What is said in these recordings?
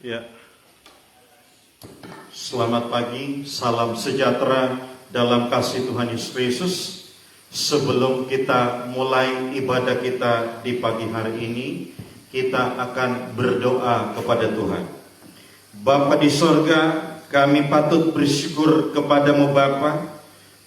Ya, selamat pagi, salam sejahtera dalam kasih Tuhan Yesus. Sebelum kita mulai ibadah kita di pagi hari ini, kita akan berdoa kepada Tuhan. Bapa di sorga, kami patut bersyukur kepadamu Bapa.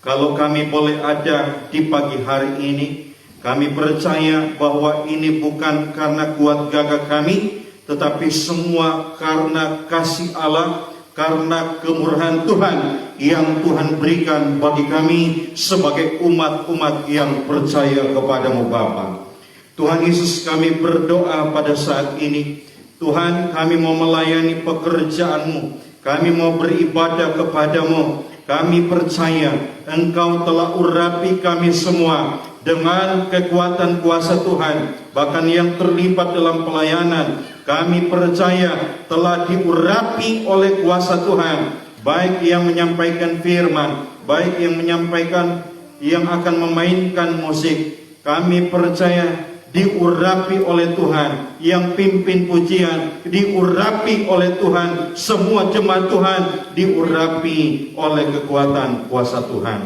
Kalau kami boleh ada di pagi hari ini, kami percaya bahwa ini bukan karena kuat gagah kami, tetapi semua karena kasih Allah, karena kemurahan Tuhan yang Tuhan berikan bagi kami sebagai umat-umat yang percaya kepadamu Bapa. Tuhan Yesus, kami berdoa pada saat ini. Tuhan, kami mau melayani pekerjaan-Mu, kami mau beribadah kepadamu. Kami percaya Engkau telah urapi kami semua dengan kekuatan kuasa Tuhan. Bahkan yang terlibat dalam pelayanan, kami percaya telah diurapi oleh kuasa Tuhan. Baik yang menyampaikan firman, baik yang menyampaikan, yang akan memainkan musik, kami percaya diurapi oleh Tuhan. Yang pimpin pujian diurapi oleh Tuhan. Semua jemaat Tuhan diurapi oleh kekuatan kuasa Tuhan.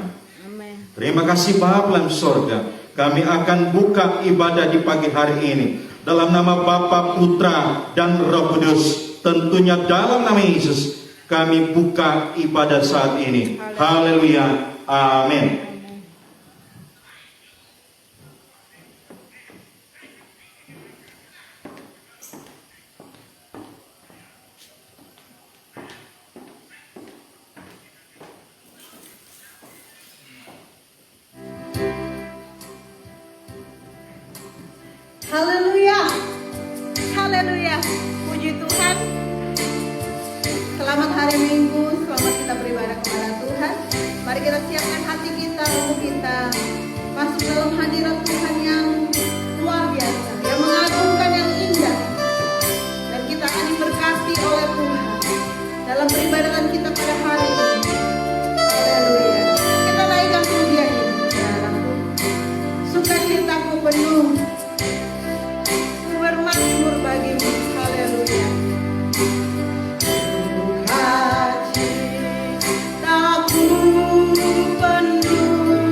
Amen. Terima kasih Bapa dalam sorga. Kami akan buka ibadah di pagi hari ini dalam nama Bapa, Putra, dan Roh Kudus. Tentunya dalam nama Yesus kami buka ibadah saat ini. Haleluya. Amin. Haleluya. Haleluya. Puji Tuhan. Selamat hari Minggu, selamat kita beribadah kepada Tuhan. Mari kita siapkan hati kita untuk kita masuk dalam hadirat Tuhan yang luar biasa, yang mengagumkan, yang indah. Dan kita akan diberkati oleh Tuhan dalam peribadatan kita pada hari ini. Haleluya. Kita naikkan pujian ini, saudaraku. Sukacitaku penuh bermakmur bagimu. Haleluya. Sukacitaku penuh bermakmur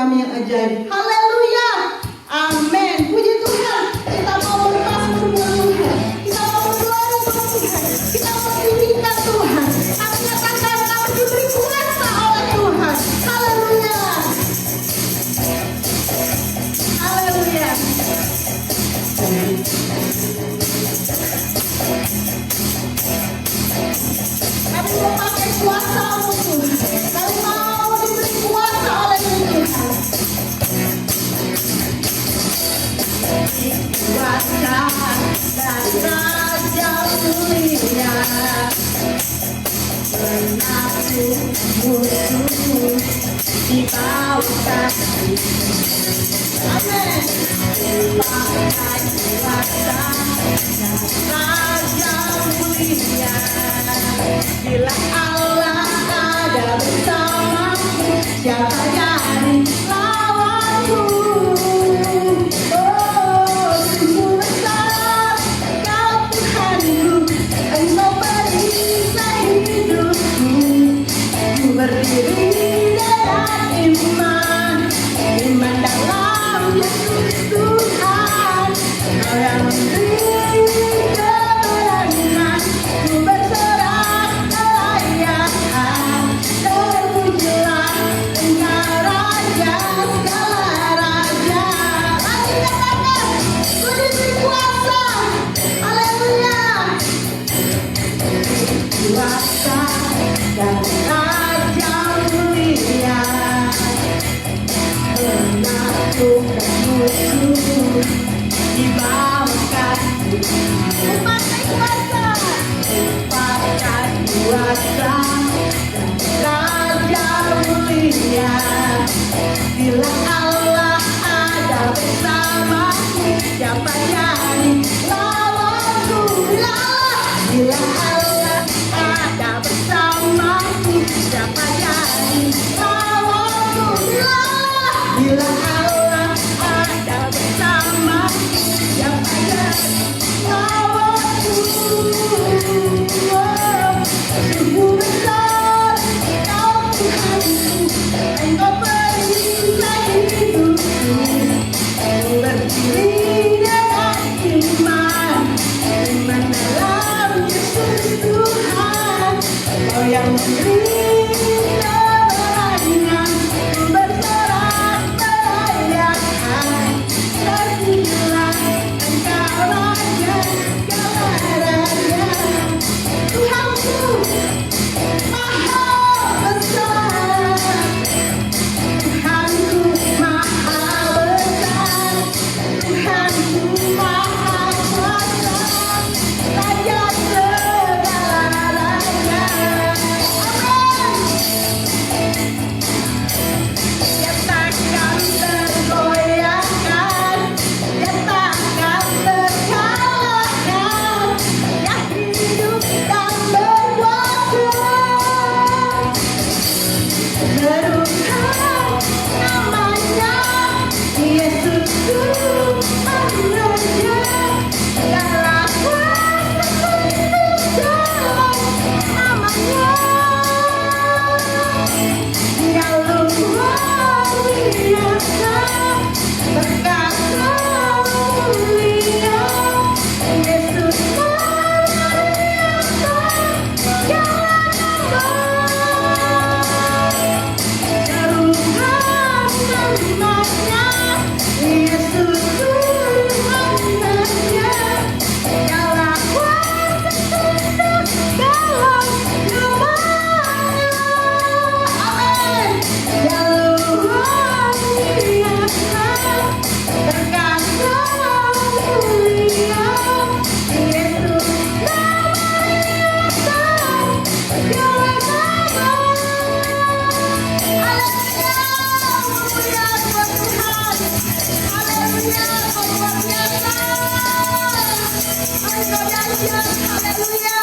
kami yang ajaib. Haleluya. Amin. Puji Tuhan. Kita mau berpasrah buat Tuhan. Kita mau berdoa buat Tuhan. Kita mau tinggikan Tuhan. Kami nyatakan kami diberi kuasa oleh Tuhan. Haleluya. Haleluya. Kami mau pakai kuasa-Mu Tuhan. Kami mau diberi kuasa oleh Tuhan. Kuasa dan Raja mulia menakluk musuh di bawah kaki. Amin. Pakai kuasa dan Raja mulia. Bila Allah ada bersamaku, siapa yang lawanku? Oh, sungguh besar Kau Tuhanku, Engkau perisai hidupku. Ku berdiri dalam iman, iman dalam Yesus Tuhan. Kau yang memberi kebenaran, ku berserah kelayaan. Terpujilah Engkau Raja segala raja. Lagi katakan, ku diberi kuasa. Haleluya. Kuasa dan Raja mulia menaklukkan musuh di bawah kaki. Pakai kuasa, pakai kuasa dan Raja mulia. Bila Allah ada bersamaku, siapa yang lawanku? Bila Allah ada bersamaku, siapa yang lawanku? Bila Allah ada bersamaku, siapa yang lawanku? Sungguh besar Kau Tuhanku, Engkau perisai hidupku. Ku berdiri dalam iman, iman dalam Yesus Tuhan. Kau yang memberi kebenaran, ku berserah kelayaan. Terpujilah Engkau Raja segala raja. Tuhanku Maha besar, Tuhanku Maha besar, Tuhanku Maha kuasa, Raja segala raja. Amin. Dia takkan tergoyahkan, Dia takkan terkalahkan. Dia hidup dan berkuasa. Serukan namanya, Yesus Tuhan Raja. Segala kuasa tunduk dalam namanya. Dia luar biasa, berkata mulia. Yesus luar biasa, segala nama. Serukan namanya, Yesus Tuhan Raja. Segala kuasa tunduk dalam namanya. Amin. Dia luar biasa, berkata mulia. Yesus luar biasa, segala nama. Haleluya, mulia buat Tuhan. Haleluya, kau luar biasa. Mari kau nyanyikan, haleluya.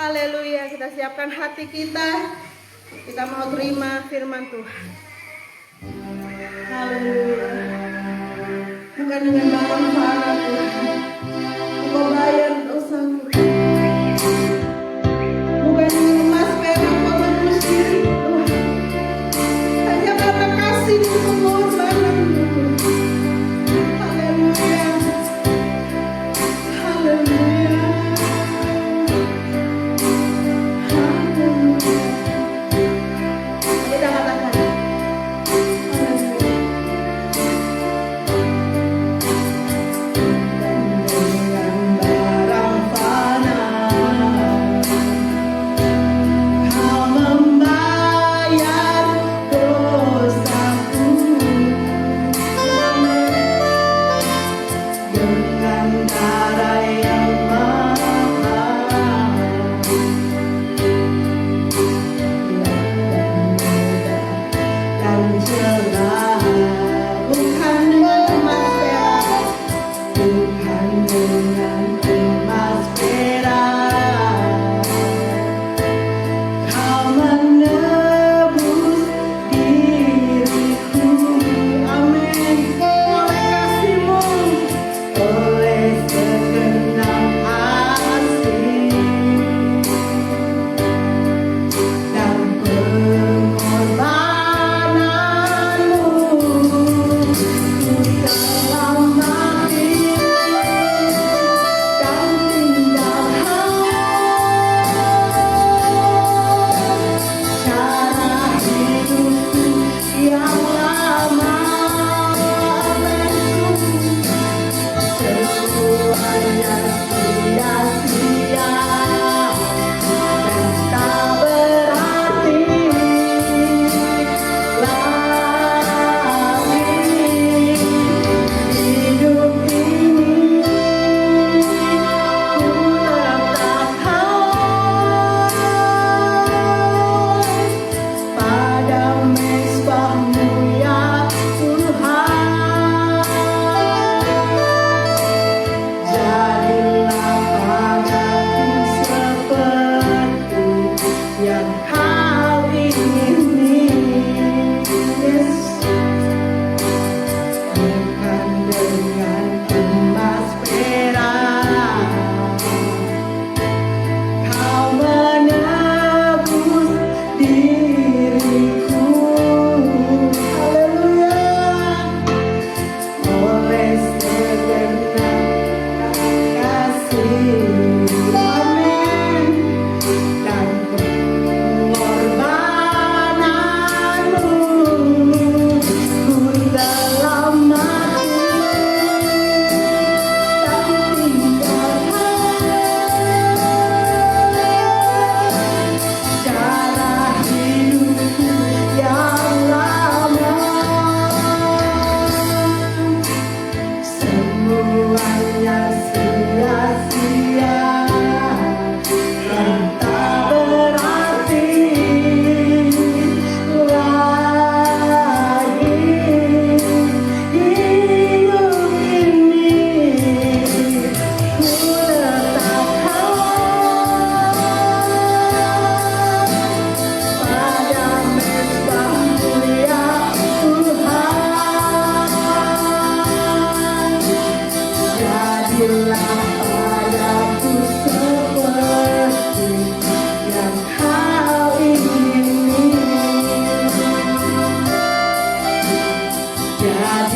Haleluya, kita siapkan hati kita. Kita mau terima firman Tuhan. Haleluya. Bukan dengan barang para Tuhan, Engkau bayar dosaku. Bukan dengan emas perak Kau tebus diri Tuhan, hanya karena kasih-Mu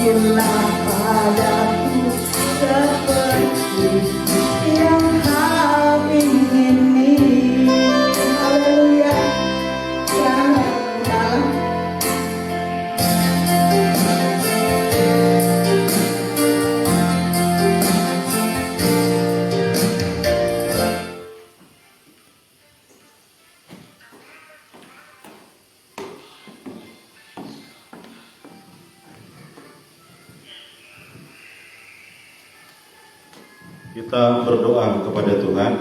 Berilah padaku seperti yang kau ingini. Haleluya. Yang dalam. Kita berdoa kepada Tuhan.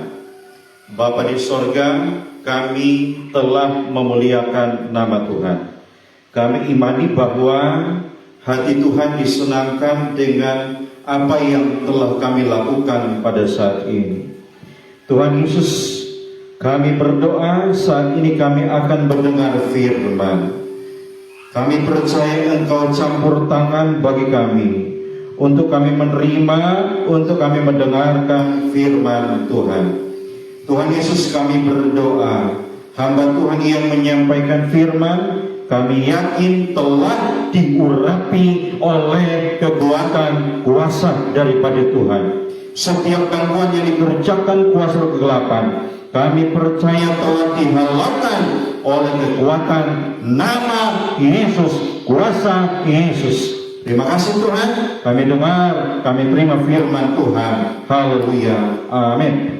Bapa di sorga, kami telah memuliakan nama Tuhan. Kami imani bahwa hati Tuhan disenangkan dengan apa yang telah kami lakukan pada saat ini. Tuhan Yesus, kami berdoa saat ini kami akan mendengar firman. Kami percaya Engkau campur tangan bagi kami, untuk kami menerima, untuk kami mendengarkan firman Tuhan. Tuhan Yesus, kami berdoa, hamba Tuhan yang menyampaikan firman, kami yakin telah diurapi oleh kekuatan kuasa daripada Tuhan. Setiap gangguan yang dikerjakan kuasa kegelapan, kami percaya telah dihalaukan oleh kekuatan nama Yesus, kuasa Yesus. Terima kasih Tuhan, kami dengar, kami terima firman Tuhan. Haleluya, amin.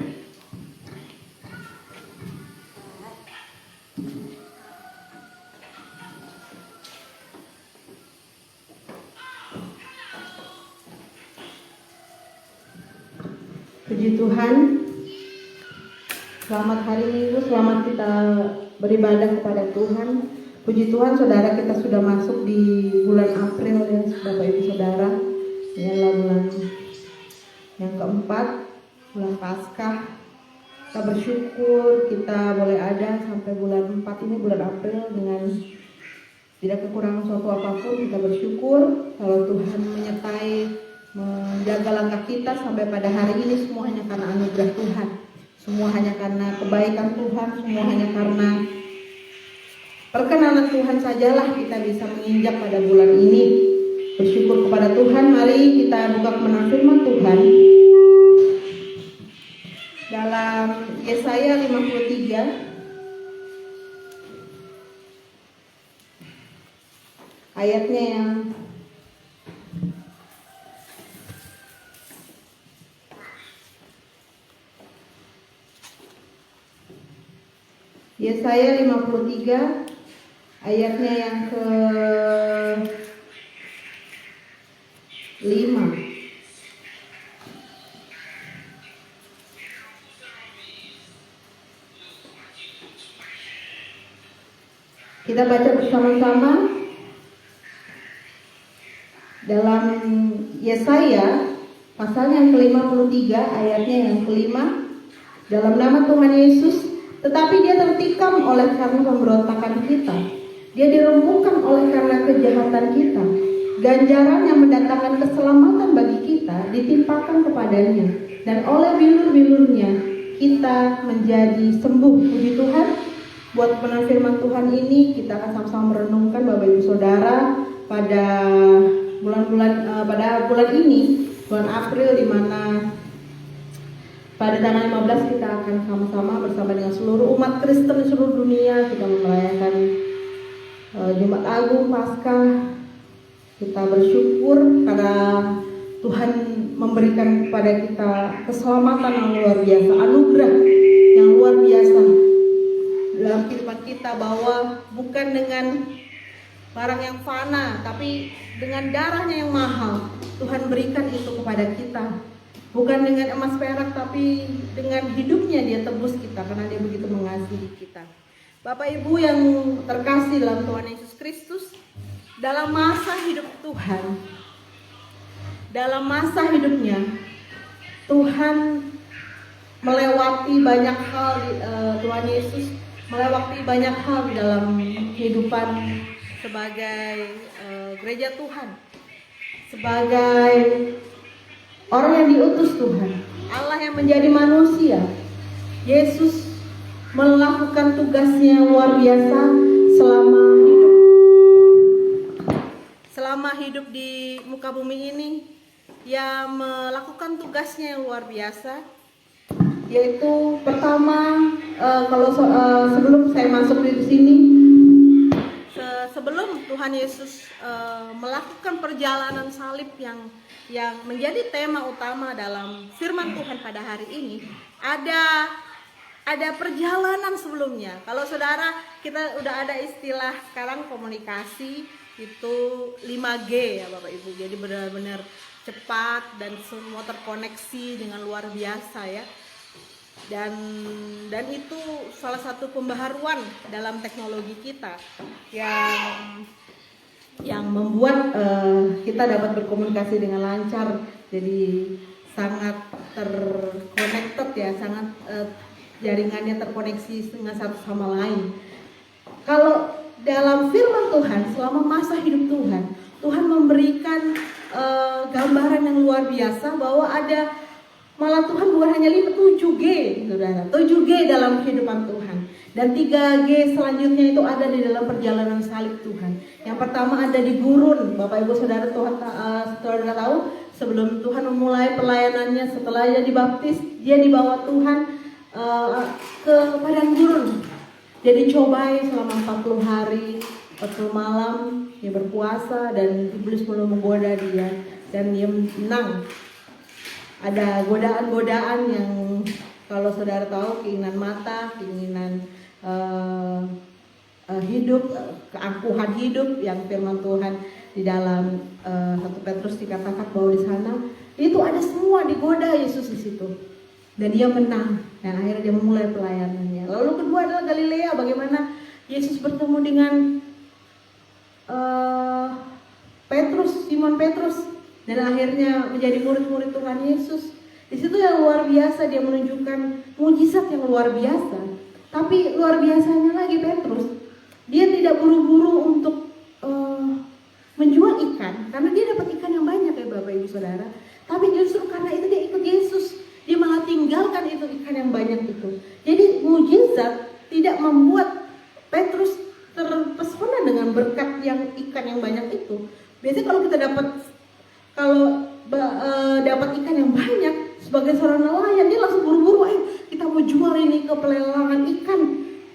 Puji Tuhan. Selamat hari Minggu, selamat kita beribadah kepada Tuhan. Puji Tuhan, saudara, kita sudah masuk di bulan April ya, Bapak Ibu Saudara. Ini adalah bulan yang keempat, bulan Paskah. Kita bersyukur kita boleh ada sampai bulan 4 ini, bulan April, dengan tidak kekurangan suatu apapun. Kita bersyukur kalau Tuhan menyertai, menjaga langkah kita sampai pada hari ini. Semua hanya karena anugerah Tuhan, semua hanya karena kebaikan Tuhan, semua hanya karena perkenanan Tuhan sajalah kita bisa menginjak pada bulan ini. Bersyukur kepada Tuhan. Mari kita buka kebenaran firman Tuhan dalam Yesaya 53 ayatnya yang Yesaya 53 ayatnya yang ke-5. Kita baca bersama-sama dalam Yesaya pasal yang ke-53 ayatnya yang ke-5. Dalam nama Tuhan Yesus, tetapi dia tertikam oleh karena pemberontakan kita, dia diremukkan oleh karena kejahatan kita. Ganjaran yang mendatangkan keselamatan bagi kita ditimpakan kepadanya, dan oleh bilur-bilurnya kita menjadi sembuh. Puji Tuhan, buat kebenaran firman Tuhan ini kita akan sama-sama merenungkan Bapak Ibu Saudara pada bulan ini, bulan April, di mana pada tanggal 15 kita akan sama-sama bersama dengan seluruh umat Kristen di seluruh dunia kita merayakan Jumat Agung Paskah. Kita bersyukur karena Tuhan memberikan kepada kita keselamatan yang luar biasa, anugerah yang luar biasa dalam kehidupan kita, bahwa bukan dengan barang yang fana, tapi dengan darahnya yang mahal Tuhan berikan itu kepada kita. Bukan dengan emas perak, tapi dengan hidupnya dia tebus kita, karena dia begitu mengasihi kita. Bapak Ibu yang terkasih dalam Tuhan Yesus Kristus, dalam masa hidup Tuhan, dalam masa hidupnya, Tuhan melewati banyak hal. Tuhan Yesus melewati banyak hal di dalam kehidupan sebagai gereja Tuhan, sebagai orang yang diutus Tuhan, Allah yang menjadi manusia. Yesus melakukan tugasnya luar biasa selama selama hidup di muka bumi ini yang melakukan tugasnya yang luar biasa, yaitu pertama sebelum saya masuk di sini, sebelum Tuhan Yesus melakukan perjalanan salib yang menjadi tema utama dalam firman Tuhan pada hari ini, ada perjalanan sebelumnya. Kalau saudara, kita udah ada istilah sekarang komunikasi itu 5G ya Bapak Ibu. Jadi benar-benar cepat dan semua terkoneksi dengan luar biasa ya. Dan itu salah satu pembaharuan dalam teknologi kita yang membuat kita dapat berkomunikasi dengan lancar. Jadi sangat terconnected ya, sangat jaringannya terkoneksi dengan satu sama lain. Kalau dalam firman Tuhan, selama masa hidup Tuhan memberikan gambaran yang luar biasa bahwa malah Tuhan bukan hanya 7G, saudara, 7G dalam kehidupan Tuhan. Dan 3G selanjutnya itu ada di dalam perjalanan salib Tuhan. Yang pertama ada di gurun, Bapak Ibu Saudara saudara tahu, sebelum Tuhan memulai pelayanannya, setelah dia dibaptis, dia dibawa Tuhan ke padang gurun. Dia dicobai selama 40 hari, 40 malam, dia berpuasa dan iblis mulai menggoda dia dan dia menang. Ada godaan-godaan yang kalau saudara tahu, keinginan mata, keinginan hidup, keangkuhan hidup yang firman Tuhan di dalam 1 Petrus dikatakan bahwa di sana itu ada semua digoda Yesus di situ. Dan dia menang dan akhirnya dia memulai pelayanannya. Lalu kedua adalah Galilea, bagaimana Yesus bertemu dengan Simon Petrus dan akhirnya menjadi murid-murid Tuhan Yesus. Di situ yang luar biasa, dia menunjukkan mujizat yang luar biasa. Tapi luar biasanya lagi Petrus, dia tidak buru-buru untuk menjual ikan karena dia dapat ikan yang banyak ya Bapak Ibu Saudara. Tapi justru karena itu dia ikut Yesus, dia malah tinggalkan itu ikan yang banyak itu. Jadi mujizat tidak membuat Petrus terpesona dengan berkat yang ikan yang banyak itu. Biasanya kalau kita dapat ikan yang banyak, sebagai seorang nelayan dia langsung buru-buru, ayo kita mau jual ini ke pelelangan ikan.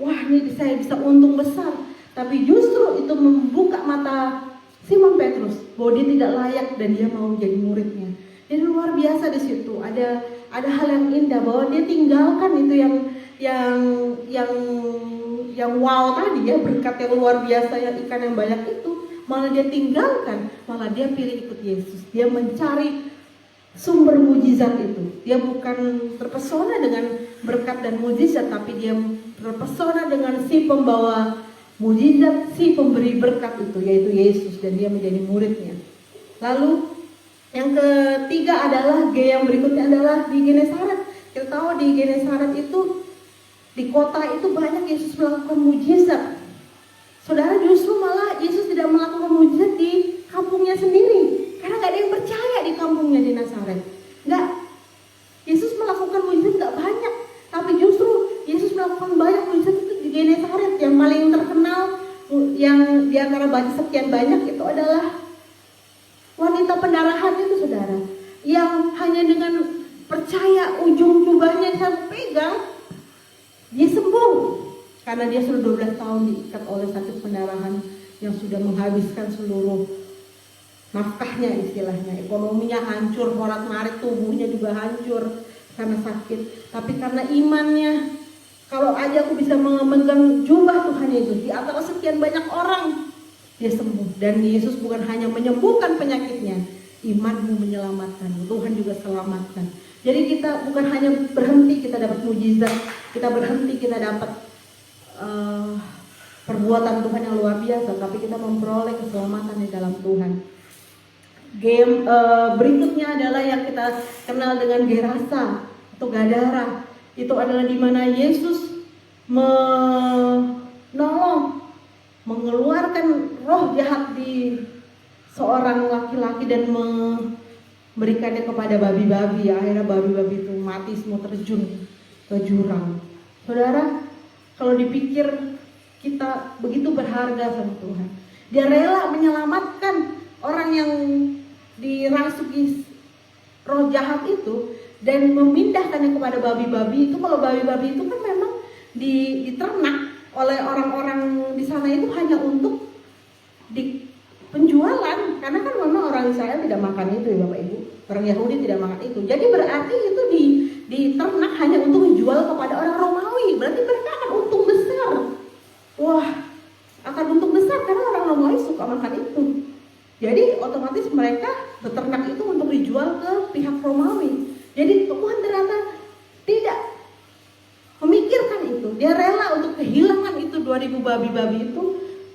Wah, ini saya bisa untung besar. Tapi justru itu membuka mata Simon Petrus bahwa dia tidak layak dan dia mau jadi muridnya. Jadi luar biasa di situ. Ada hal yang indah bahwa dia tinggalkan itu yang wow tadi ya, berkat yang luar biasa yang ikan yang banyak itu, malah dia tinggalkan, malah dia pilih ikut Yesus. Dia mencari sumber mujizat itu. Dia bukan terpesona dengan berkat dan mujizat, tapi dia terpesona dengan si pembawa mujizat, si pemberi berkat itu, yaitu Yesus, dan dia menjadi muridnya. Lalu yang ketiga adalah yang berikutnya adalah di Genesaret. Kita tahu di Genesaret itu, di kota itu banyak Yesus melakukan mujizat. Saudara, justru malah Yesus tidak melakukan mujizat di kampungnya sendiri, karena gak ada yang percaya di kampungnya di Nazaret. Yesus melakukan mujizat gak banyak, tapi justru Yesus melakukan banyak mujizat itu di Genesaret. Yang paling terkenal, yang di antara sekian banyak itu adalah wanita pendarahan itu, saudara, yang hanya dengan percaya ujung jubahnya dia pegang, dia sembuh. Karena dia sudah 12 tahun diikat oleh sakit pendarahan yang sudah menghabiskan seluruh nafkahnya, istilahnya. Ekonominya hancur, morat-marit, tubuhnya juga hancur karena sakit. Tapi karena imannya, kalau aja aku bisa memegang jubah Tuhan Yesus di antara sekian banyak orang, dia sembuh. Dan Yesus bukan hanya menyembuhkan penyakitnya, imanmu menyelamatkan, Tuhan juga selamatkan. Jadi kita bukan hanya berhenti kita dapat mujizat, kita berhenti kita dapat perbuatan Tuhan yang luar biasa, tapi kita memperoleh keselamatan di dalam Tuhan. Berikutnya adalah yang kita kenal dengan Gerasa atau Gadara. Itu adalah di mana Yesus menolong, mengeluarkan roh jahat di seorang laki-laki dan memberikannya kepada babi-babi. Akhirnya babi-babi itu mati semua, terjun ke jurang. Saudara, kalau dipikir kita begitu berharga sama Tuhan, dia rela menyelamatkan orang yang dirasuki roh jahat itu dan memindahkannya kepada babi-babi itu. Kalau babi-babi itu kan memang diternak oleh orang-orang di sana itu hanya untuk di penjualan, karena kan memang orang Israel tidak makan itu ya Bapak Ibu, orang Yahudi tidak makan itu. Jadi berarti itu diternak hanya untuk dijual kepada orang Romawi. Berarti mereka akan untung besar. Wah, akan untung besar karena orang Romawi suka makan itu. Jadi otomatis mereka beternak itu untuk dijual ke pihak Romawi. Jadi Tuhan ternyata tidak memikirkan itu. Dia rela untuk kehilangan itu 2000 babi-babi itu,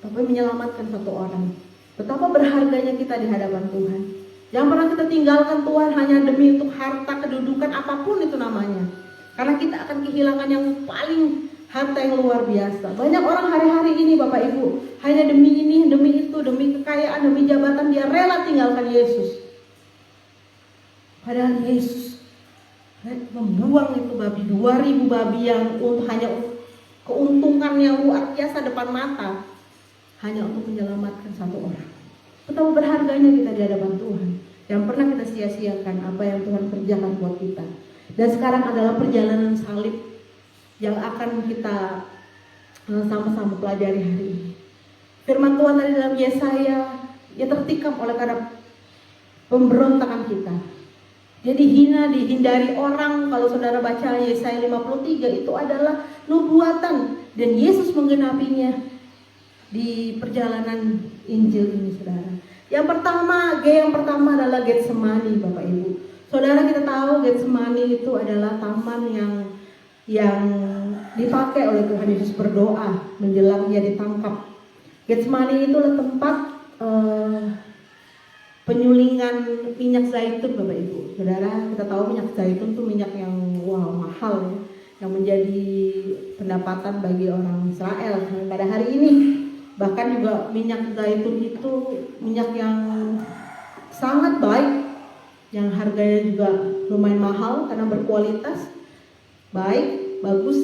tapi menyelamatkan satu orang. Betapa berharganya kita di hadapan Tuhan. Jangan pernah kita tinggalkan Tuhan hanya demi untuk harta, kedudukan, apapun itu namanya. Karena kita akan kehilangan yang paling harta yang luar biasa. Banyak orang hari-hari ini Bapak Ibu hanya demi ini, demi itu, demi kekayaan, demi jabatan dia rela tinggalkan Yesus. Padahal Yesus membuang itu babi, 2000 babi yang hanya keuntungan yang luar biasa depan mata, hanya untuk menyelamatkan satu orang. Betapa berharganya kita di hadapan Tuhan. Yang pernah kita sia-siakan apa yang Tuhan kerjakan buat kita. Dan sekarang adalah perjalanan salib yang akan kita sama-sama pelajari hari ini. Firman Tuhan tadi dalam Yesaya, ya tertikam oleh karena pemberontakan kita. Jadi hina, dihindari orang. Kalau saudara baca Yesaya 53 itu adalah nubuatan dan Yesus menggenapinya di perjalanan Injil ini saudara. Yang pertama adalah Getsemani Bapak Ibu. Saudara, kita tahu Getsemani itu adalah taman yang dipakai oleh Tuhan Yesus berdoa menjelang ia ditangkap. Getsemani itulah tempat penyulingan minyak zaitun Bapak Ibu. Saudara, kita tahu minyak zaitun itu minyak yang mahal ya, yang menjadi pendapatan bagi orang Israel pada hari ini. Bahkan juga minyak zaitun itu minyak yang sangat baik, yang harganya juga lumayan mahal karena berkualitas baik, bagus.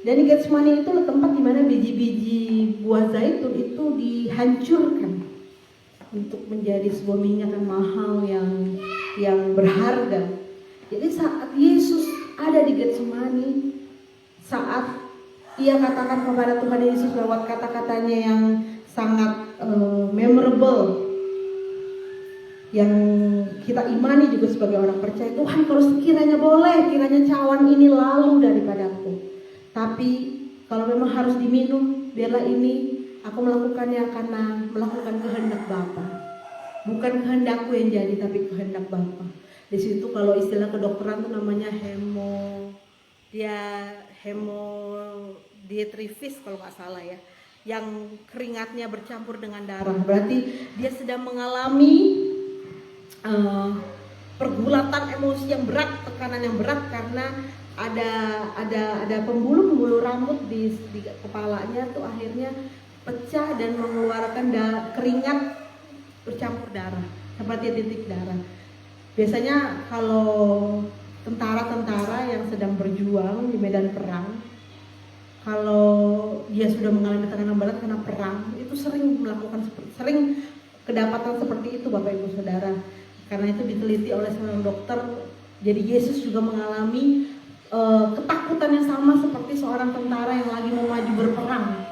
Dan di Getsemani itu tempat di mana biji-biji buah zaitun itu dihancurkan untuk menjadi sebuah minyak yang mahal, yang berharga. Jadi saat Yesus ada di Getsemani, saat ia katakan kepada Tuhan Yesus lewat kata-katanya yang sangat memorable, yang kita imani juga sebagai orang percaya, Tuhan kalau sekiranya boleh, kiranya cawan ini lalu daripadaku, tapi kalau memang harus diminum, biarlah ini aku melakukannya karena melakukan kehendak Bapa. Bukan kehendakku yang jadi, tapi kehendak Bapa. Di situ kalau istilah kedokteran itu namanya hemodiatrifis kalau nggak salah ya, yang keringatnya bercampur dengan darah. Berarti dia sedang mengalami pergulatan emosi yang berat, tekanan yang berat karena ada pembuluh rambut di kepalanya tuh akhirnya pecah dan mengeluarkan keringat bercampur darah seperti titik darah. Biasanya kalau tentara-tentara yang sedang berjuang di medan perang, kalau dia sudah mengalami tekanan berat karena perang, itu sering kedapatan seperti itu Bapak Ibu Saudara. Karena itu diteliti oleh seorang dokter. Jadi Yesus juga mengalami ketakutan yang sama seperti seorang tentara yang lagi mau maju berperang,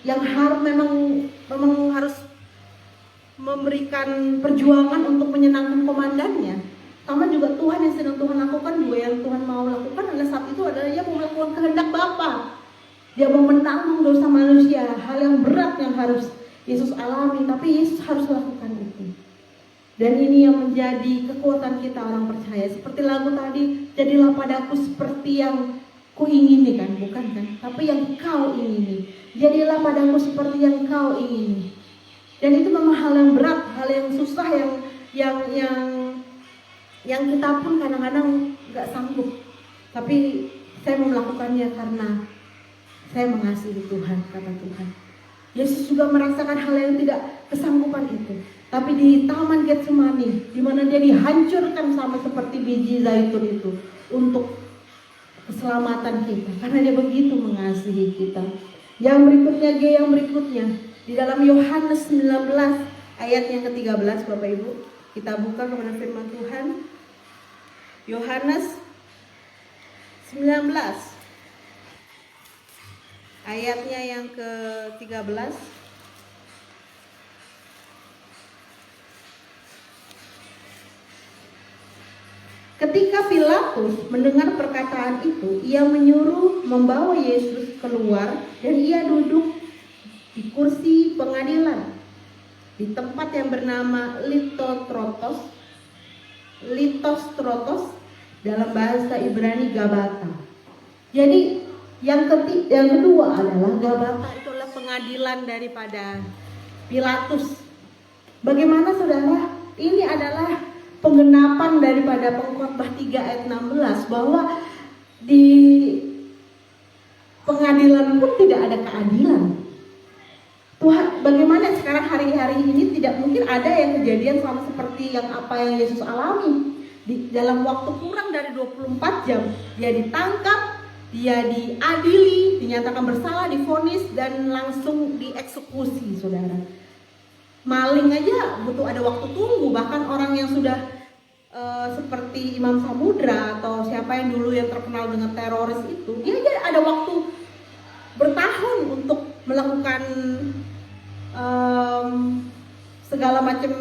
yang harus memang harus memberikan perjuangan untuk menyenangkan komandannya. Sama juga Tuhan yang sedang Tuhan lakukan juga, yang Tuhan mau lakukan adalah saat itu adalah dia mau melakukan kehendak Bapa. Dia mau menanggung dosa manusia, hal yang berat yang harus Yesus alami, tapi Yesus harus lakukan itu. Dan ini yang menjadi kekuatan kita orang percaya. Seperti lagu tadi, jadilah padaku seperti yang kuingini, kan, bukan kan? Tapi yang kau ingini. Jadilah padaku seperti yang kau ingini. Dan itu memang hal yang berat, hal yang susah, yang kita pun kadang-kadang gak sanggup. Tapi saya mau melakukannya karena saya mengasihi Tuhan, kata Tuhan. Yesus juga merasakan hal yang tidak kesanggupan itu. Tapi di Taman Getsemani, di mana dia dihancurkan sama seperti biji zaitun itu untuk keselamatan kita, karena dia begitu mengasihi kita. Yang berikutnya, Di dalam Yohanes 19 ayat yang ke-13 Bapak Ibu, kita buka kepada firman Tuhan. Yohanes 19 ayatnya yang ke-13. Ketika Pilatus mendengar perkataan itu, ia menyuruh membawa Yesus keluar dan ia duduk di kursi pengadilan di tempat yang bernama Litostrotos, dalam bahasa Ibrani Gabata. Jadi yang kedua adalah Gabata, itu adalah pengadilan daripada Pilatus. Bagaimana saudara? Ini adalah penggenapan daripada Pengkhotbah 3 ayat 16, bahwa di pengadilan pun tidak ada keadilan. Tuhan, bagaimana sekarang hari-hari ini tidak mungkin ada yang kejadian sama seperti yang apa yang Yesus alami. Di dalam waktu kurang dari 24 jam dia ditangkap, dia diadili, dinyatakan bersalah, divonis dan langsung dieksekusi, saudara. Maling aja butuh ada waktu tunggu, bahkan orang yang sudah seperti Imam Samudra atau siapa yang dulu yang terkenal dengan teroris itu, dia aja ada waktu bertahun untuk melakukan segala macam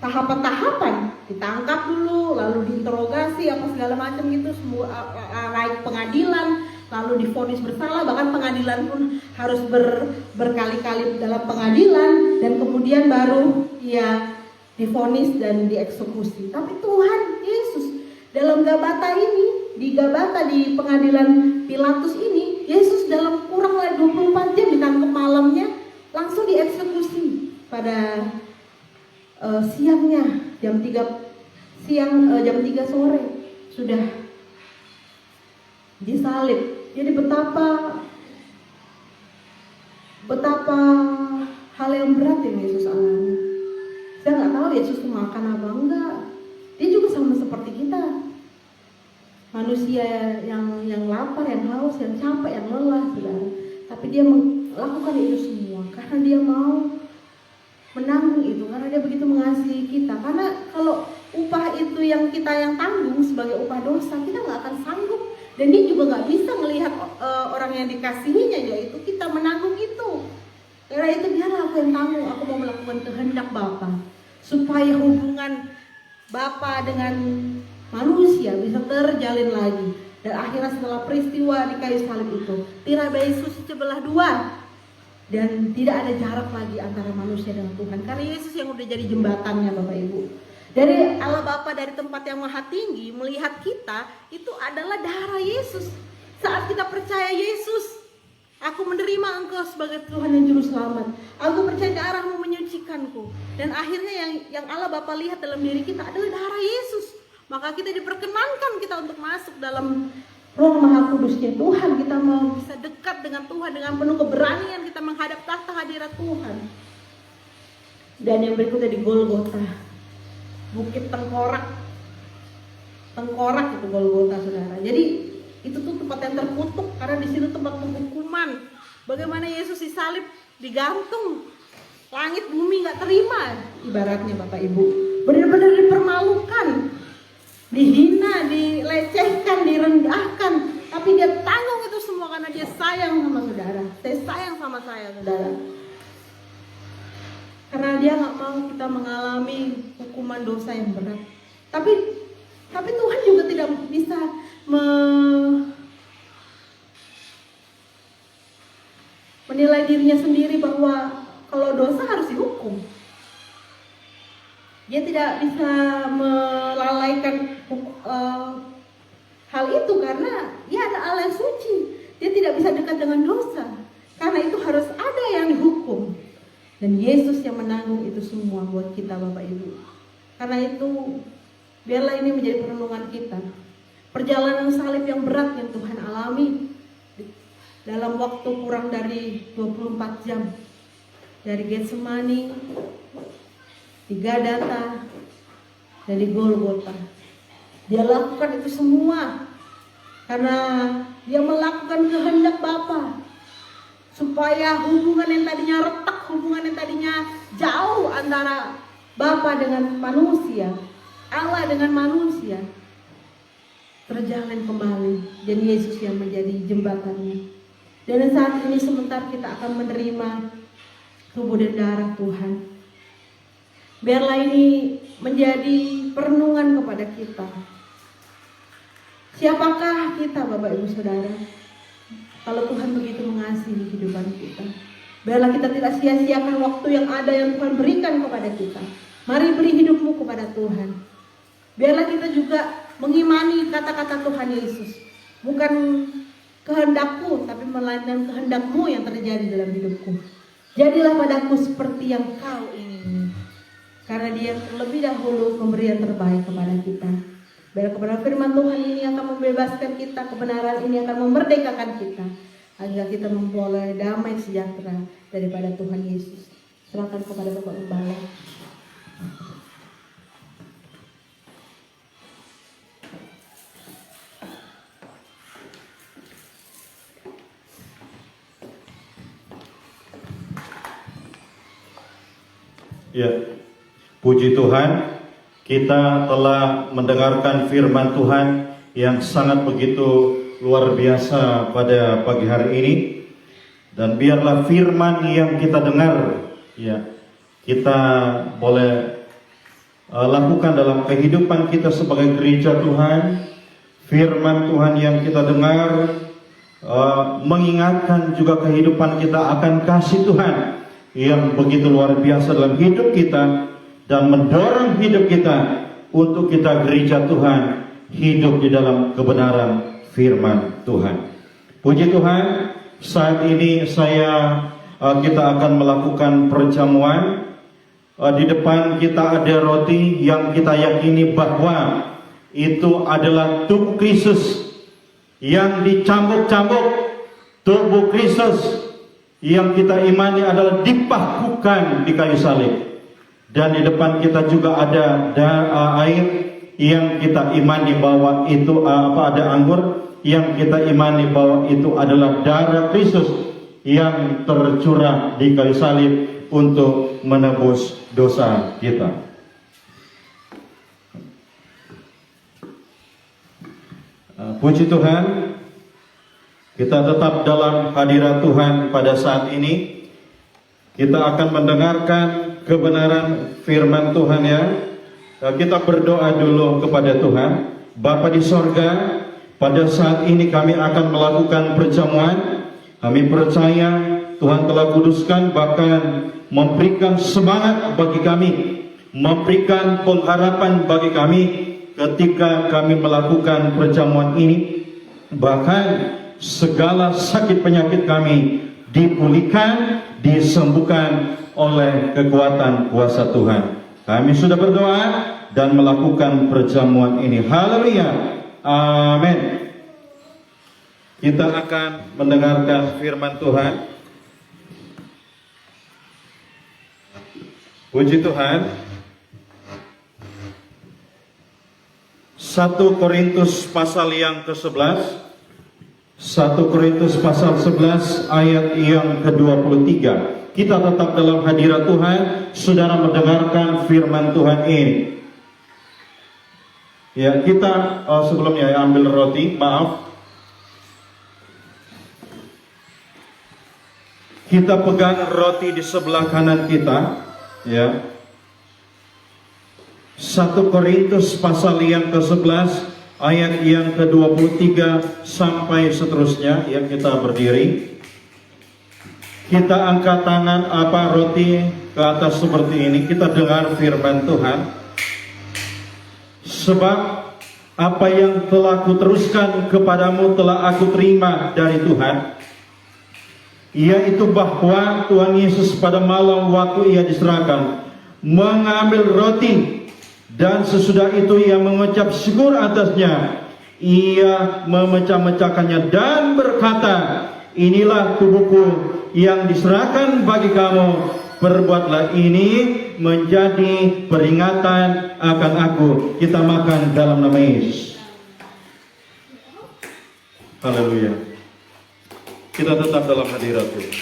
tahapan-tahapan, ditangkap dulu, lalu diinterogasi apa segala macam gitu, semua naik pengadilan, lalu divonis bersalah, bahkan pengadilan pun harus berkali-kali dalam pengadilan, dan kemudian baru ia divonis dan dieksekusi. Tapi Tuhan Yesus dalam Gabata ini, di pengadilan Pilatus ini, Yesus dalam kurang dari 24 jam ditangkap malamnya, langsung dieksekusi pada siangnya jam 3 sore sudah disalib. Jadi betapa hal yang berat yang Yesus alami. Saya nggak tahu Yesus makan apa enggak. Dia juga sama seperti kita, manusia yang lapar, yang haus, yang capek, yang lelah, saudara. Tapi dia melakukan itu semua karena dia mau menanggung itu, karena dia begitu mengasihi kita. Karena kalau upah itu yang tanggung sebagai upah dosa, kita nggak akan sanggup. Dan dia juga nggak bisa melihat orang yang dikasihinya, yaitu kita menanggung itu. Karena itu biarlah aku yang tanggung, aku mau melakukan kehendak Bapa, supaya hubungan Bapa dengan manusia bisa terjalin lagi. Dan akhirnya setelah peristiwa di kayu salib itu, tirai Yesus sebelah dua, dan tidak ada jarak lagi antara manusia dengan Tuhan, karena Yesus yang udah jadi jembatannya, Bapak Ibu. Dari Allah Bapa, dari tempat yang maha tinggi melihat kita, itu adalah darah Yesus. Saat kita percaya Yesus, aku menerima Engkau sebagai Tuhan dan Juru Selamat, aku percaya darah-Mu menyucikanku. Dan akhirnya yang Allah Bapa lihat dalam diri kita adalah darah Yesus. Maka kita diperkenankan kita untuk masuk dalam Roh Maha Kudusnya Tuhan. Kita mau bisa dekat dengan Tuhan dengan penuh keberanian, kita menghadap tahta hadirat Tuhan. Dan yang berikutnya di Golgota, Bukit Tengkorak itu Golgota, saudara. Jadi itu tuh tempat yang terkutuk, karena di situ tempat penghukuman. Bagaimana Yesus disalib, digantung, langit bumi nggak terima, ibaratnya Bapak Ibu. Benar-benar dipermalukan, dihina, dilecehkan, direndahkan. Tapi dia tanggung itu semua karena dia sayang sama saudara. Dia sayang sama saya, saudara. Karena dia nggak mau kita mengalami hukuman dosa yang berat. Tapi Tuhan juga tidak bisa menilai dirinya sendiri bahwa kalau dosa harus dihukum. Dia tidak bisa melalaikan hal itu, karena dia ada Allah yang suci. Dia tidak bisa dekat dengan dosa, karena itu harus ada yang dihukum. Dan Yesus yang menanggung itu semua buat kita, Bapak Ibu. Karena itu biarlah ini menjadi perenungan kita. Perjalanan salib yang berat yang Tuhan alami dalam waktu kurang dari 24 jam. Dari Getsemani, di Gadata, dari Golgota. Dia lakukan itu semua karena dia melakukan kehendak Bapa. supaya hubungan yang tadinya retak, hubungan yang tadinya jauh antara Bapa dengan manusia, Allah dengan manusia, terjalin kembali, dan Yesus yang menjadi jembatannya. Dan saat ini sebentar kita akan menerima tubuh dan darah Tuhan. Biarlah ini menjadi perenungan kepada kita. Siapakah kita, Bapak Ibu Saudara, kalau Tuhan begitu mengasihi kehidupan kita? Biarlah kita tidak sia-siakan waktu yang ada yang Tuhan berikan kepada kita. Mari beri hidupmu kepada Tuhan. Biarlah kita juga mengimani kata-kata Tuhan Yesus. Bukan kehendakku, tapi melainkan kehendakmu yang terjadi dalam hidupku. Jadilah padaku seperti yang kau ingini. Karena Dia terlebih dahulu memberi yang terbaik kepada kita. Biar kepada firman Tuhan ini akan membebaskan kita, kebenaran ini akan memerdekakan kita, agar kita memperoleh damai sejahtera daripada Tuhan Yesus. Serahkan kepada Bapak Gembala. Ya, puji Tuhan, kita telah mendengarkan firman Tuhan yang sangat begitu luar biasa pada pagi hari ini. Dan biarlah firman yang kita dengar, ya, kita boleh lakukan dalam kehidupan kita sebagai gereja Tuhan. Firman Tuhan yang kita dengar mengingatkan juga kehidupan kita akan kasih Tuhan yang begitu luar biasa dalam hidup kita, dan mendorong hidup kita untuk kita gereja Tuhan hidup di dalam kebenaran firman Tuhan. Puji Tuhan, saat ini kita akan melakukan perjamuan. Di depan kita ada roti yang kita yakini bahwa itu adalah tubuh Kristus yang dicambuk-cambuk, tubuh Kristus yang kita imani adalah dipakukan di kayu salib. Dan di depan kita juga ada air yang kita imani bahwa itu ada anggur yang kita imani bahwa itu adalah darah Kristus yang tercurah di kayu salib untuk menebus dosa kita. Puji Tuhan, kita tetap dalam hadirat Tuhan pada saat ini. Kita akan mendengarkan kebenaran firman Tuhan ya. Kita berdoa dulu kepada Tuhan. Bapa di sorga, pada saat ini kami akan melakukan perjamuan. Kami percaya Tuhan telah kuduskan, bahkan memberikan semangat bagi kami, memberikan pengharapan bagi kami ketika kami melakukan perjamuan ini. Bahkan segala sakit penyakit kami dipulihkan, disembuhkan oleh kekuatan kuasa Tuhan. Kami sudah berdoa dan melakukan perjamuan ini. Haleluya. Amin. Kita akan mendengarkan firman Tuhan. Puji Tuhan. 1 Korintus pasal yang ke-11. 1 Korintus pasal 11 ayat yang ke-23. Kita tetap dalam hadirat Tuhan. Saudara mendengarkan firman Tuhan ini. Ya, kita sebelumnya ambil roti, maaf. Kita pegang roti di sebelah kanan kita, ya. 1 Korintus pasal yang ke-11 ayat yang ke-23 sampai seterusnya. Yang kita berdiri, kita angkat tangan roti ke atas seperti ini. Kita dengar firman Tuhan. Sebab apa yang telah kuteruskan kepadamu telah aku terima dari Tuhan, yaitu bahwa Tuhan Yesus pada malam waktu ia diserahkan mengambil roti, dan sesudah itu ia mengucap syukur atasnya, ia memecah-mecahkannya dan berkata, inilah tubuhku yang diserahkan bagi kamu, perbuatlah ini menjadi peringatan akan aku. Kita makan dalam nama Yesus. Haleluya. kita tetap dalam hadirat Tuhan.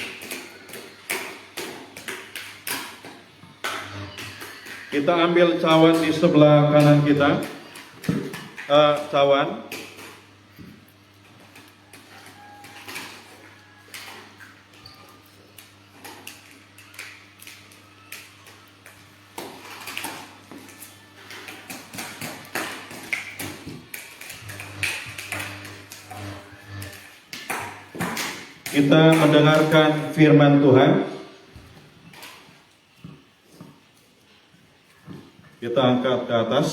Kita ambil cawan di sebelah kanan kita. Cawan. Kita mendengarkan firman Tuhan. Kita angkat ke atas.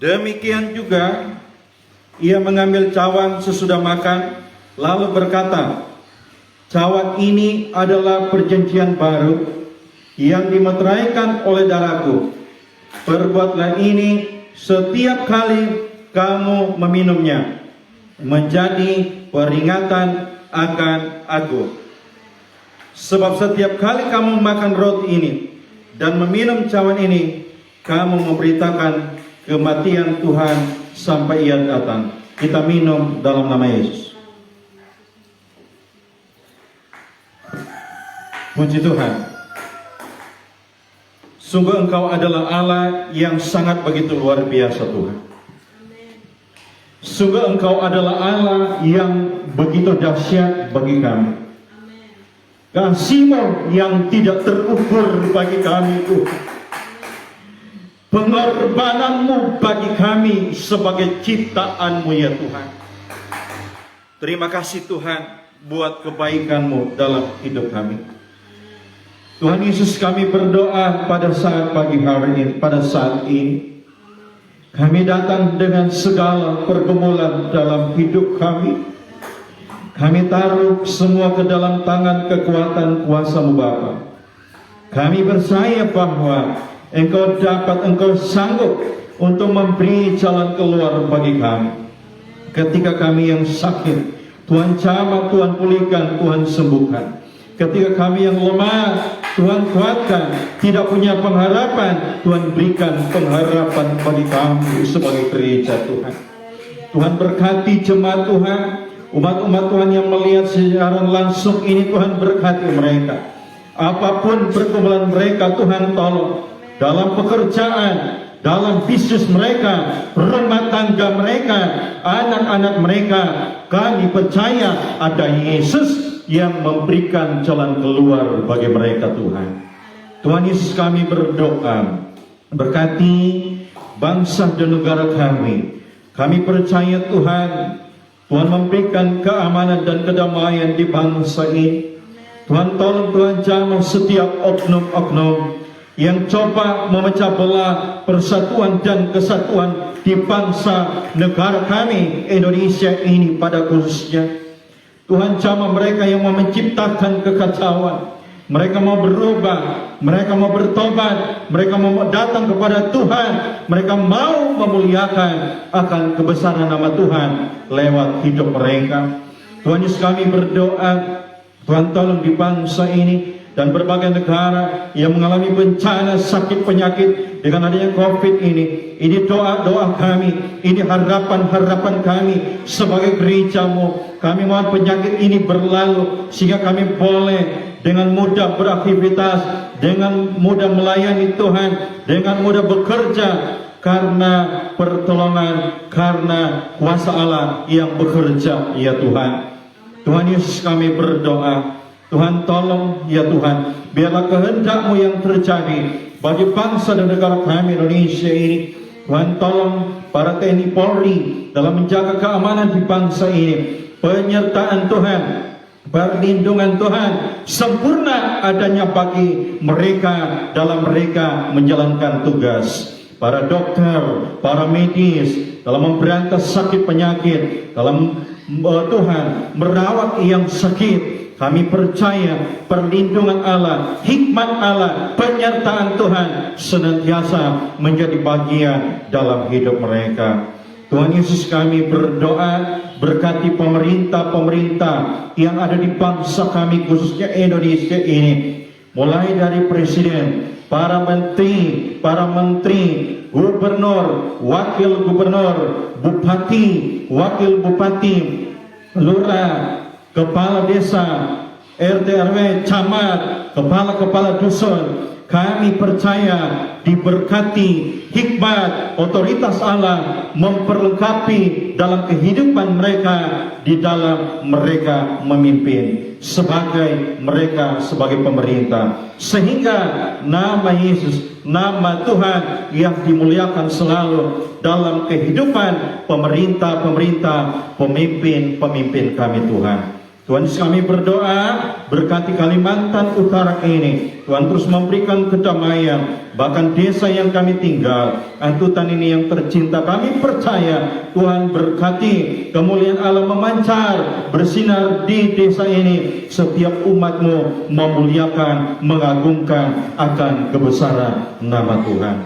Demikian juga ia mengambil cawan sesudah makan, lalu berkata, cawan ini adalah perjanjian baru yang dimeteraikan oleh darahku. Perbuatlah ini setiap kali kamu meminumnya, menjadi peringatan akan aku. Sebab setiap kali kamu makan roti ini dan meminum cawan ini, kamu memberitakan kematian Tuhan sampai ia datang. Kita minum dalam nama Yesus. Puji Tuhan. Sungguh Engkau adalah Allah yang sangat begitu luar biasa, Tuhan. Sungguh Engkau adalah Allah yang begitu dahsyat bagi kami. Kasih-Mu yang tidak terukur bagi kami, Tuhan. Pengorbanan-Mu bagi kami sebagai ciptaan-Mu, ya Tuhan. Terima kasih Tuhan buat kebaikan-Mu dalam hidup kami. Tuhan Yesus, kami berdoa pada saat pagi hari ini, pada saat ini. Kami datang dengan segala pergumulan dalam hidup kami. Kami taruh semua ke dalam tangan kekuatan kuasa-Mu Bapa. Kami percaya bahwa Engkau dapat, Engkau sanggup untuk memberi jalan keluar bagi kami. Ketika kami yang sakit, Tuhan jamah, Tuhan pulihkan, Tuhan sembuhkan. Ketika kami yang lemah, Tuhan kuatkan. Tidak punya pengharapan, Tuhan berikan pengharapan bagi kami sebagai gereja Tuhan. Tuhan berkati jemaat Tuhan, umat-umat Tuhan yang melihat siaran langsung ini, Tuhan berkati mereka. Apapun pergumulan mereka, Tuhan tolong. Dalam pekerjaan, dalam bisnis mereka, rumah tangga mereka, anak-anak mereka, kami percaya ada Yesus yang memberikan jalan keluar bagi mereka, Tuhan. Tuhan Yesus, kami berdoa, berkati bangsa dan negara kami. Kami percaya Tuhan, Tuhan memberikan keamanan dan kedamaian di bangsa ini. Tuhan tolong, Tuhan jamah setiap oknum-oknum yang coba memecah belah persatuan dan kesatuan di bangsa negara kami Indonesia ini pada khususnya. Tuhan jamah mereka yang mau menciptakan kekacauan. Mereka mau berubah, mereka mau bertobat, mereka mau datang kepada Tuhan, mereka mau memuliakan akan kebesaran nama Tuhan lewat hidup mereka. Tuhan Yesus, kami berdoa, Tuhan tolong di bangsa ini dan berbagai negara yang mengalami bencana sakit penyakit dengan adanya COVID ini. Ini doa-doa kami, ini harapan-harapan kami sebagai gereja-Mu. Kami mohon penyakit ini berlalu sehingga kami boleh dengan mudah beraktivitas, dengan mudah melayani Tuhan, dengan mudah bekerja karena pertolongan, karena kuasa Allah yang bekerja, ya Tuhan. Tuhan Yesus, kami berdoa, Tuhan tolong, ya Tuhan, biarlah kehendak-Mu yang terjadi bagi bangsa dan negara kami Indonesia ini. Tuhan tolong para TNI Polri dalam menjaga keamanan di bangsa ini. Penyertaan Tuhan, perlindungan Tuhan sempurna adanya bagi mereka dalam mereka menjalankan tugas. Para dokter, para medis dalam memberantas sakit penyakit, dalam Tuhan merawat yang sakit. Kami percaya perlindungan Allah, hikmat Allah, penyertaan Tuhan senantiasa menjadi bagian dalam hidup mereka. Tuhan Yesus, kami berdoa, berkati pemerintah-pemerintah yang ada di bangsa kami khususnya Indonesia ini. Mulai dari Presiden, para menteri, gubernur, wakil gubernur, bupati, wakil bupati, lurah, kepala desa, RT RW, camat, kepala-kepala dusun, kami percaya diberkati hikmat otoritas Allah memperlengkapi dalam kehidupan mereka di dalam mereka memimpin sebagai pemerintah, sehingga nama Yesus, nama Tuhan yang dimuliakan selalu dalam kehidupan pemerintah-pemerintah, pemimpin-pemimpin kami Tuhan. Tuhan, kami berdoa, berkati Kalimantan Utara ini. Tuhan terus memberikan kedamaian, bahkan desa yang kami tinggal, Antutan ini yang tercinta, kami percaya Tuhan berkati, kemuliaan Allah memancar, bersinar di desa ini. Setiap umat-Mu memuliakan, mengagungkan akan kebesaran nama Tuhan.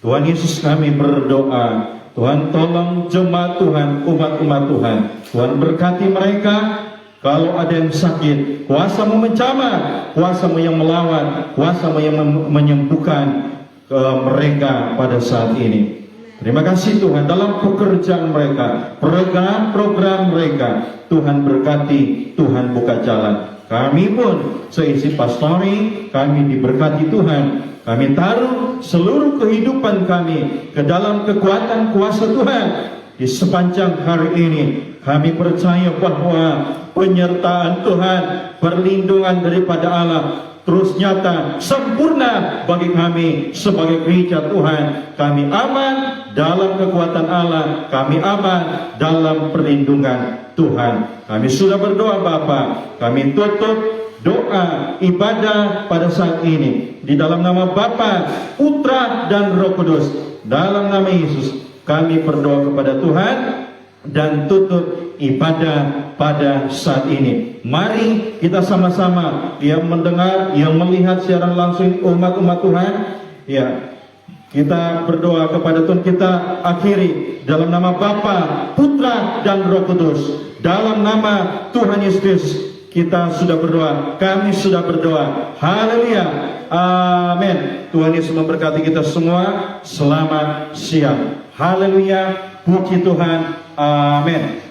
Tuhan Yesus, kami berdoa, Tuhan tolong jemaat Tuhan, umat-umat Tuhan. Tuhan berkati mereka. Kalau ada yang sakit, kuasa-Mu menjamah, kuasa-Mu yang melawan, kuasa-Mu yang menyembuhkan mereka pada saat ini. Terima kasih Tuhan dalam pekerjaan mereka, program-program mereka. Tuhan berkati, Tuhan buka jalan. Kami pun seisi pastori, kami diberkati Tuhan. Kami taruh seluruh kehidupan kami ke dalam kekuatan kuasa Tuhan. Di sepanjang hari ini kami percaya bahwa penyertaan Tuhan, perlindungan daripada Allah terus nyata, sempurna bagi kami sebagai gereja Tuhan. Kami aman dalam kekuatan Allah, kami aman dalam perlindungan Tuhan. Kami sudah berdoa Bapa, kami tutup doa ibadah pada saat ini di dalam nama Bapa, Putra dan Roh Kudus. Dalam nama Yesus kami berdoa kepada Tuhan dan tutup ibadah pada saat ini. Mari kita sama-sama yang mendengar, yang melihat siaran langsung umat-umat Tuhan, ya, kita berdoa kepada Tuhan. Kita akhiri dalam nama Bapa, Putra dan Roh Kudus. Dalam nama Tuhan Yesus kita sudah berdoa, kami sudah berdoa. Haleluya, amin. Tuhan Yesus memberkati kita semua. Selamat siang. Haleluya, puji Tuhan, amin.